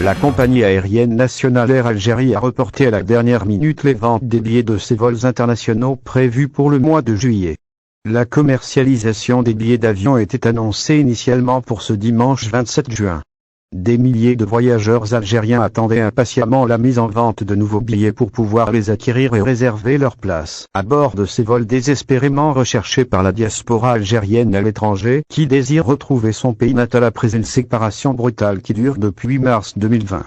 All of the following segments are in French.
La compagnie aérienne nationale Air Algérie a reporté à la dernière minute les ventes des billets de ses vols internationaux prévus pour le mois de juillet. La commercialisation des billets d'avion était annoncée initialement pour ce dimanche 27 juin. Des milliers de voyageurs algériens attendaient impatiemment la mise en vente de nouveaux billets pour pouvoir les acquérir et réserver leur place à bord de ces vols désespérément recherchés par la diaspora algérienne à l'étranger qui désire retrouver son pays natal après une séparation brutale qui dure depuis mars 2020.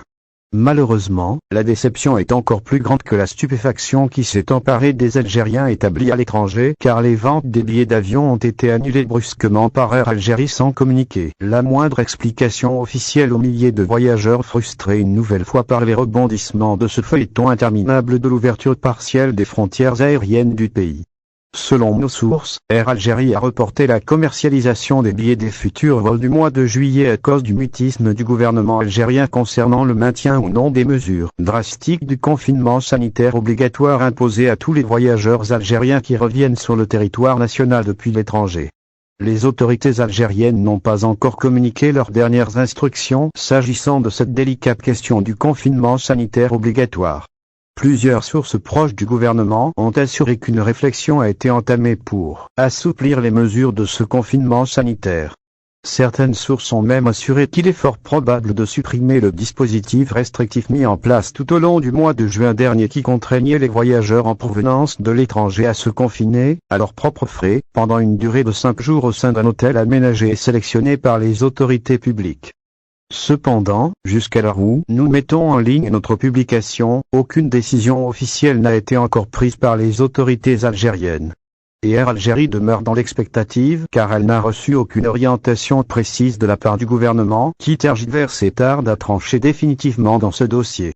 Malheureusement, la déception est encore plus grande que la stupéfaction qui s'est emparée des Algériens établis à l'étranger car les ventes des billets d'avion ont été annulées brusquement par Air Algérie sans communiquer la moindre explication officielle aux milliers de voyageurs frustrés une nouvelle fois par les rebondissements de ce feuilleton interminable de l'ouverture partielle des frontières aériennes du pays. Selon nos sources, Air Algérie a reporté la commercialisation des billets des futurs vols du mois de juillet à cause du mutisme du gouvernement algérien concernant le maintien ou non des mesures drastiques du confinement sanitaire obligatoire imposé à tous les voyageurs algériens qui reviennent sur le territoire national depuis l'étranger. Les autorités algériennes n'ont pas encore communiqué leurs dernières instructions s'agissant de cette délicate question du confinement sanitaire obligatoire. Plusieurs sources proches du gouvernement ont assuré qu'une réflexion a été entamée pour assouplir les mesures de ce confinement sanitaire. Certaines sources ont même assuré qu'il est fort probable de supprimer le dispositif restrictif mis en place tout au long du mois de juin dernier qui contraignait les voyageurs en provenance de l'étranger à se confiner, à leurs propres frais, pendant une durée de 5 jours au sein d'un hôtel aménagé et sélectionné par les autorités publiques. Cependant, jusqu'à l'heure où nous mettons en ligne notre publication, aucune décision officielle n'a été encore prise par les autorités algériennes. Et Air Algérie demeure dans l'expectative car elle n'a reçu aucune orientation précise de la part du gouvernement qui tergiverse et tarde à trancher définitivement dans ce dossier.